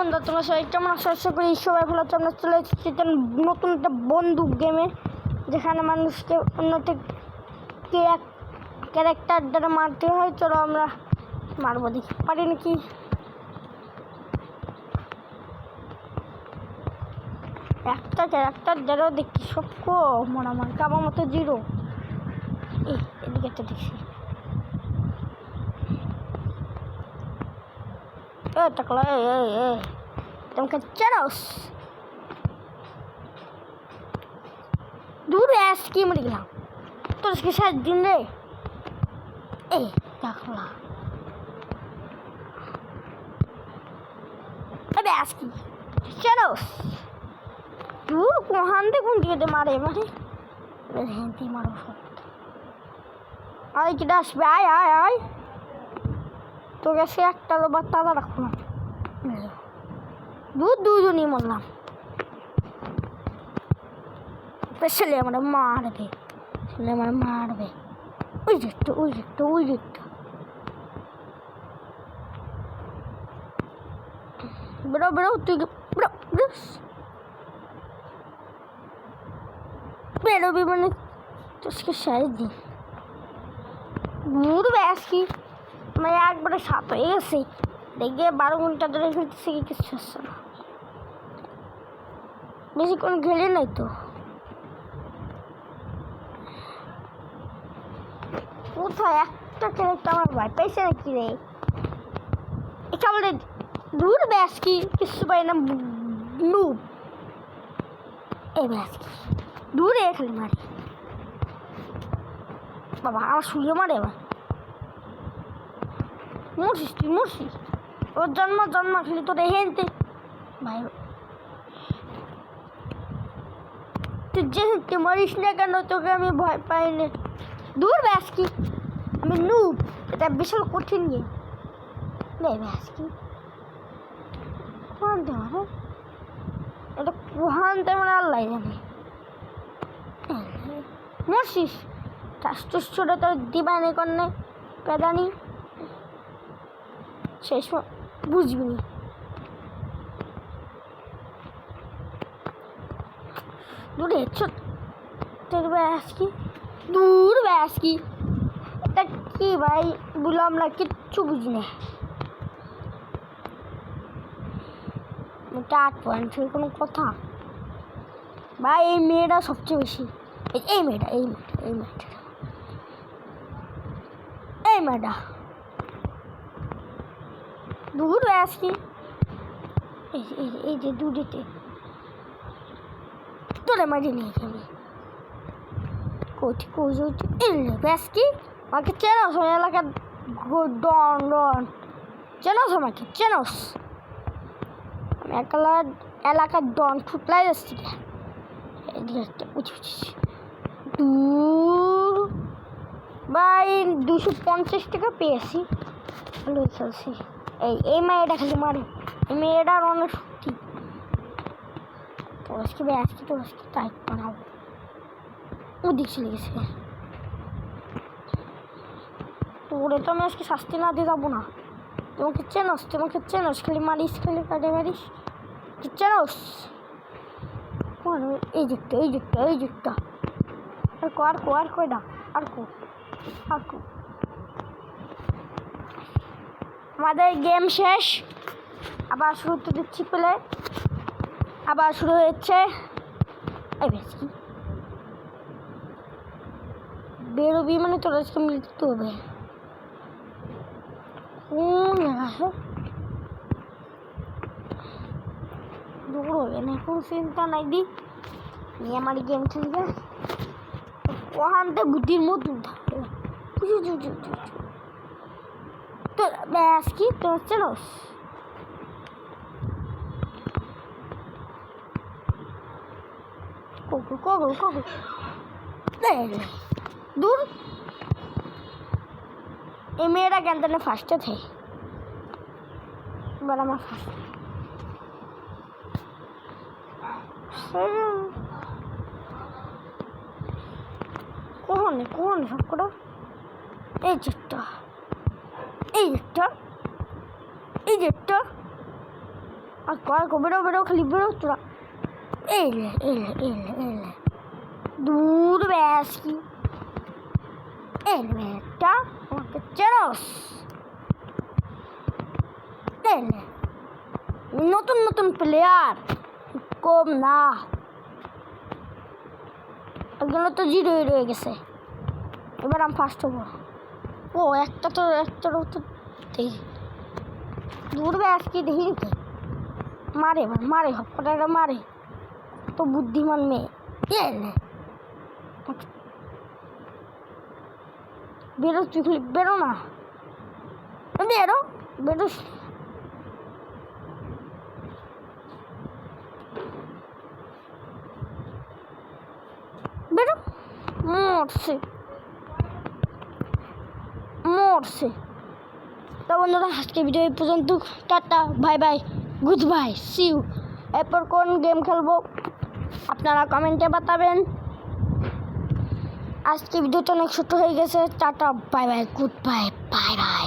বন্ধুরা তোমরা সবাই কেমন আছো? আশা করি সবাই ভালো আছো। আমরা চলে এসেছি নতুন একটা বন্দুক গেমে, যেখানে মানুষকে অন্যতে ক্যারেক্টার দ্বারা মারতে হয়। চলো আমরা মারবো, দেখি পারি নাকি। একটা ক্যারেক্টার দ্বারাও দেখি সব আমার কাবার মতো জিরো। এদিকে একটা দেখছি, টাকলা তোমাকে চালাস দূরে আস কি মরে গেলাম তোর সাত দিন রে। এই টাকলা আরে আস কি চালাস দূর কোহান দেখুন দিকে মারে মারে হেঁটি মারো সব। আয় কি আসবে, আয় আয় আয় তোকে সে একটা বা তাজা রাখো না, দুজনই মরলাম। ছেলে আমার মারবে, ছেলে আমার মারবে। ওই যেটা ওই যেটা ওই যেটা বেরো বেরো তুই বেরোবি মানে তোকে সাইজ দি ঘুরবে আজকে। মানে একবারে 7 হয়ে গেছে, দেখে 12 ঘন্টা ধরে খেলতেছে কি কিছু হচ্ছে না। বেশিক্ষণ খেলে নাই তো। কোথায় একটা ক্যারেক্টার আমার ভয় পাইছে নাকি রে? এটা বলে দূর ব্যাস কি কিছু পাই না নুব। এই ব্যাস কি দূরে খালি মারে বাবা, আমার শুয়ে মারে এবার। মরছিস তুই মরছিস, ওর জন্ম খালি তোর হেনতে ভাই। তুই যে মরিস না কেন, তোকে আমি ভয় পাই না। দূর ব্যাস কি আমি নুব, এটা বিশাল কঠিন গেম। ব্যাস কি কোহানতে মারে, এটা কোহানতে মানে আল্লাহ জানে। মরছিস ছোটো তোর দিবানি কন্যা পেদানি শেষ বুঝবি নি। দূরে তোর ব্যাস কি দূর ব্যাস কি এটা কি ভাই বললাম না, কিচ্ছু বুঝি না। 8 পয়েন্ট কোনো কথা ভাই। এই মেয়েটা সবচেয়ে বেশি, এই মেয়েটা দূর ব্যাস কি এই যে দূরেতে তোরে মারি নিয়ে আমি ব্যাস কি আমাকে চেনস? এলাকার ডন চেনস, আমাকে চেনস? আমি এলাকার ডন ফুটলাই যাচ্ছি দূর ভাই। 250 টাকা পেয়েছি, ভালো চলছি। এই মেয়েটা খালি মারে, এই মেয়েটার অনেক শক্তি। তোরসকে ব্যাসকি তোরসকে টাইট বানাবো। ওদিক চলে গেছে, তোরে তো আমি আজকে শাস্তি না দিয়ে যাবো না। তোমাকে চেনস খালি মারিস, খালি কাটে মারিস, চেনস। এই যুগটা আর কয়টা আর আমাদের গেম শেষ। আবার শুরু তো দিচ্ছি পেলে, আবার শুরু হয়েছে। এই বেশ কি বেরোবি মানে তোর আজকে মৃত্যু হবে। দূর হবে না, কোনো চিন্তা নাই। দি নিয়ে আমার গেম খেলবে ওখানতে বুদ্ধির মতন থাকে। তোর ব্যাস কি তোর চেনস? দূর এই মেয়েরা কেন তাহলে ফার্স্টে থাকে, এবার আমার ফার্স্ট। কোন সব করে এই যেটা আর বেরো বেরো খালি বেরো তোরা এলে দূর ব্যাস কি এলে একটা আমাকে চেনস এলে নতুন নতুন প্লেয়ার কম না একজন তো জিরো রয়ে গেছে এবার আমি ফার্স্ট হবো ও একটা তো দেখি দূর ব্যাস কি দেখি মারে মারে হপটাটা মারে তো বুদ্ধিমান মেয়ে এলে বেরো তুই বেরো না বেরো বেরো বেরো মরছে তো বন্ধুরা আজকে ভিডিও এই পর্যন্ত tata bye bye good bye see you এরপর কোন গেম খেলবো আপনারা কমেন্টে বাতাবেন আজকে ভিডিওটা অনেক ছোট হয়ে গেছে tata bye bye good bye bye bye